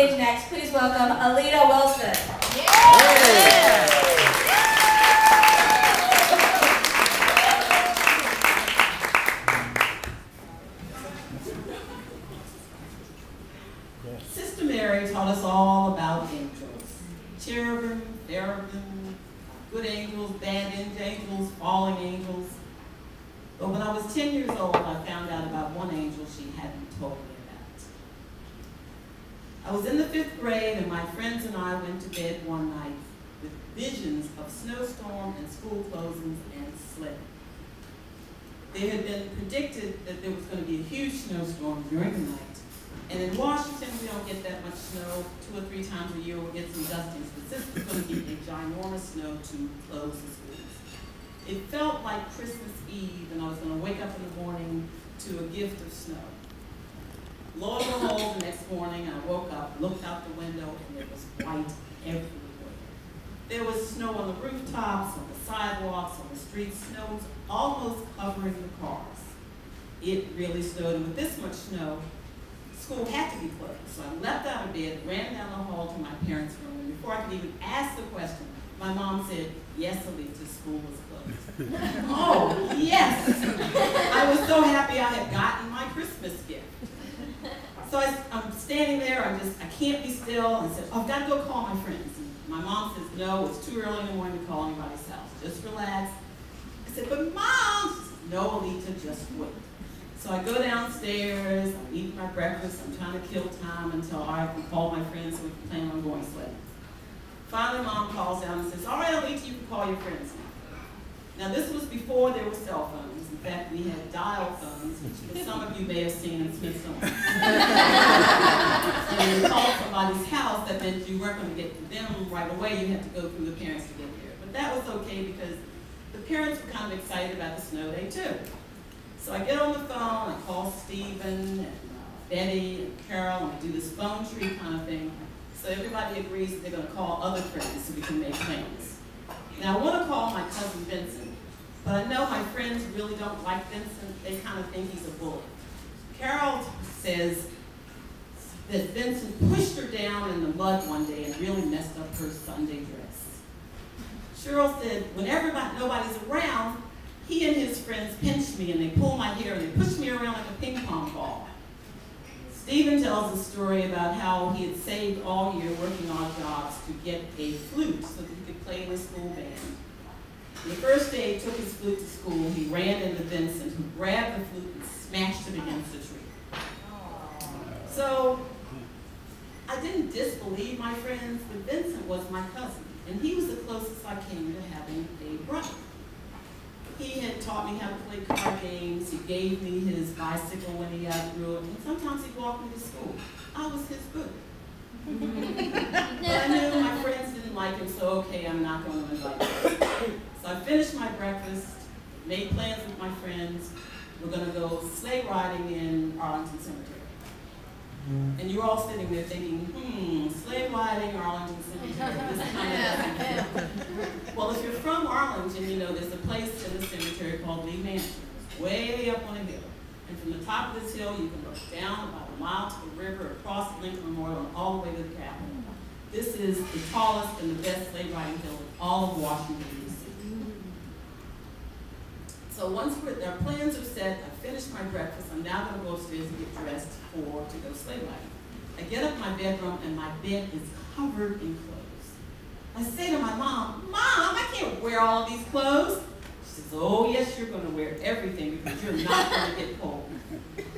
Next, please welcome Aleta Wilson. Sister Mary taught us all about angels. Cherubim, cherubim, good angels, bad angels, falling angels. But when I was 10 years old, I found out about one angel she hadn't told me about. I was in the 5th grade, and my friends and I went to bed one night with visions of snowstorm and school closings and sledding. They had been predicted that there was going to be a huge snowstorm during the night. And in Washington, we don't get that much snow. 2 or 3 times a year we'll get some dustings, but this was going to be a ginormous snow to close the schools. It felt like Christmas Eve, and I was going to wake up in the morning to a gift of snow. Lo and behold, the next morning I woke up, looked out the window, and it was white everywhere. There was snow on the rooftops, on the sidewalks, on the streets. Snow was almost covering the cars. It really snowed, and with this much snow, school had to be closed. So I leapt out of bed, ran down the hall to my parents' room, and before I could even ask the question, my mom said, "Yes, Aleta, school was closed." Oh, yes! I was so happy I had gotten my Christmas gift. So I'm standing there, I can't be still, and I said, "Oh, I've got to go call my friends." And my mom says, "No, it's too early in the morning to call anybody's house. Just relax." I said, "But Mom!" She said, "No, Aleta, just wait." So I go downstairs, I eat my breakfast, I'm trying to kill time until I can call my friends so we can plan on going sledding. Finally, Mom calls down and says, "All right, Aleta, you can call your friends now." Now, this was before there were cell phones. In fact, we had dial phones, which some of you may have seen in Smithsonian. And when you called somebody's house, that meant you weren't going to get to them right away. You had to go through the parents to get there. But that was okay because the parents were kind of excited about the snow day, too. So I get on the phone, I call Stephen and Betty and Carol, and we do this phone tree kind of thing. So everybody agrees that they're going to call other friends so we can make plans. Now I want to call my cousin Vincent, but I know my friends really don't like Vincent. They kind of think he's a bully. Carol says that Vincent pushed her down in the mud one day and really messed up her Sunday dress. Cheryl said whenever nobody's around, he and his friends pinch me and they pull my hair and they push me around like a ping pong ball. Stephen tells a story about how he had saved all year working odd jobs to get a flute so that he could play in the school band. The first day he took his flute to school, he ran into Vincent, who grabbed the flute and smashed it against the tree. So I didn't disbelieve my friends, but Vincent was my cousin, and he was the closest I came to having a brother. He had taught me how to play card games. He gave me his bicycle when he outgrew it, and sometimes he walked me to school. I was his boo. But I knew my friends didn't like him, so okay, I'm not going to invite him. So I finished my breakfast, made plans with my friends. We're going to go sleigh riding in Arlington Cemetery. And you're all sitting there thinking, sleigh riding, Arlington Cemetery, this kind of thing. Well, if you're from Arlington, you know there's a place in the cemetery called Lee Mansion. It's way up on a hill. And from the top of this hill, you can look down about a mile to the river, across Lincoln Memorial, and all the way to the Capitol. This is the tallest and the best sleigh riding hill in all of Washington, D.C. So once our plans are set, I finished my breakfast, I'm now going to go upstairs and get dressed to go sleigh riding. I get up in my bedroom and my bed is covered in clothes. I say to my mom, "Mom, I can't wear all of these clothes." She says, "Oh yes, you're going to wear everything because you're not going to get cold."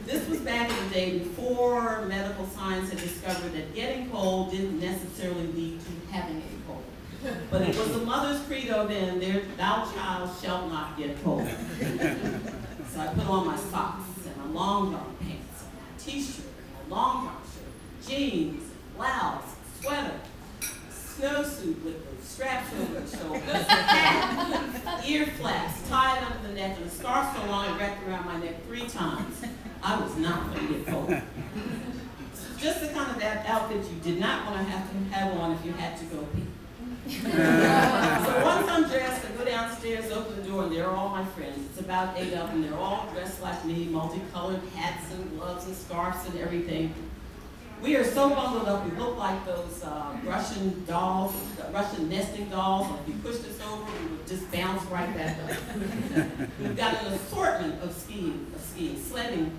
This was back in the day before medical science had discovered that getting cold didn't necessarily lead to having a cold. But it was the mother's credo then, "Thou child shalt not get cold." So I put on my socks and my long john pants, and my t-shirt, and my long john shirt, jeans, blouse, sweater, snowsuit with the straps over the shoulders, hat, ear flaps tied under the neck, and a scarf so long it wrapped around my neck 3 times. I was not going to get cold. Just the kind of outfit you did not want to have on if you had to go pee. So once I'm dressed, I go downstairs, open the door, and there are all my friends. It's about 8 of them. They're all dressed like me, multicolored hats and gloves and scarves and everything. We are so bundled up, we look like those Russian dolls, Russian nesting dolls, and if you pushed us over, we would just bounce right back up. We've got an assortment of sledding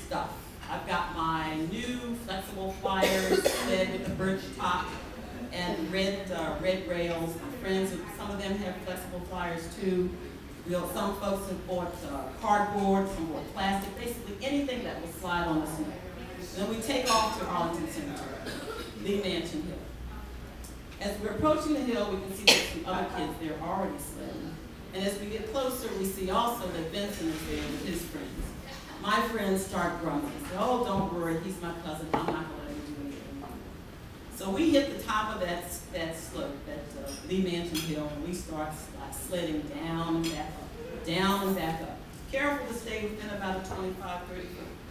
stuff. I've got my new flexible flyers sled with the birch top and red rails. My friends, some of them have flexible flyers too. Some folks have bought cardboard, some bought plastic, basically anything that will slide on the snow. Then we take off to Arlington Cemetery, Lee Mansion Hill. As we're approaching the hill, we can see there's some other kids there already sledding. And as we get closer, we see also that Vincent is there with his friends. My friends start grumbling. Say, oh, don't worry, he's my cousin. I'm not going to let him do anything wrong. So we hit the top of that slope, that Lee Mansion Hill, and we start sledding down and back up, down and back up. Careful to stay within about a 25,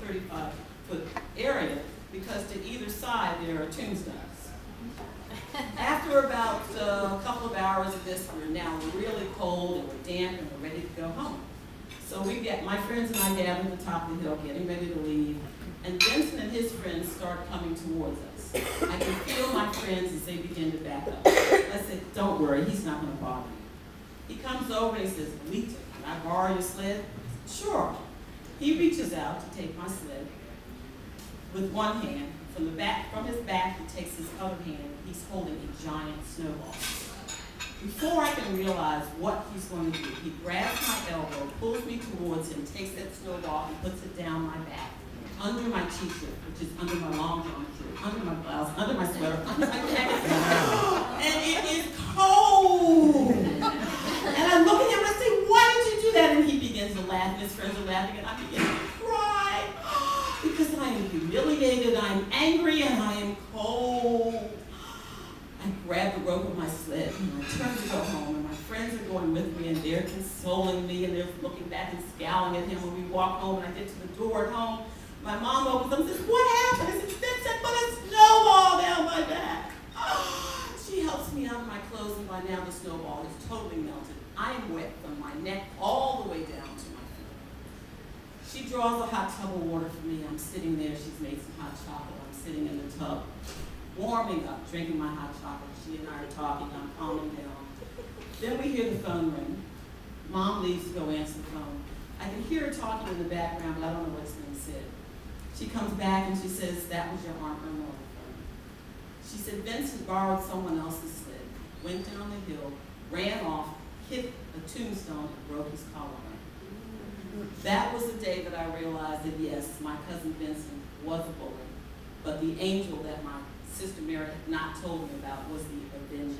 35-foot area, because to either side there are tombstones. After about a couple of hours of this, we're now really cold and we're damp and we're ready to go home. So my friends and I gather at the top of the hill, getting ready to leave, and Vincent and his friends start coming towards us. I can feel my friends as they begin to back up. I said, don't worry, he's not going to bother you. He comes over and he says, Aleta, can I borrow your sled? Sure. He reaches out to take my sled with one hand. From his back, he takes his other hand. He's holding a giant snowball. Before I can realize what he's going to do, he grabs my elbow, pulls me towards him, takes that snowball and puts it down my back, under my t-shirt, which is under my long john shirt, under my blouse, under my sweater, under my jacket. And it is cold. And I look at him and I say, why did you do that? And he begins to laugh, and his friends are laughing, and I begin to cry. Because I am humiliated, I am angry, and I am cold. I grab the rope of my sled and I turn to go home, and my friends are going with me and they're consoling me and they're looking back and scowling at him when we walk home. And I get to the door at home, my mom opens up and says, what happened? I said, Vincent put a snowball down my back. She helps me out of my clothes, and by now the snowball is totally melted. I am wet from my neck all the way down to my feet. She draws a hot tub of water for me. I'm sitting there, she's made some hot chocolate. I'm sitting in the tub, warming up, drinking my hot chocolate. She and I are talking, I'm calming down. Then we hear the phone ring. Mom leaves to go answer the phone. I can hear her talking in the background, but I don't know what's being said. She comes back and she says, that was your Aunt Ramona phone. She said, Vincent borrowed someone else's sled, went down the hill, ran off, hit a tombstone, and broke his collarbone. That was the day that I realized that yes, my cousin Vincent was a bully, but the angel that my sister Mary had not told me about was the avenging angel.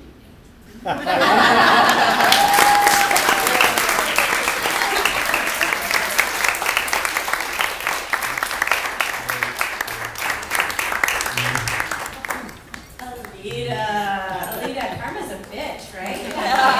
Aleta, karma's a bitch, right?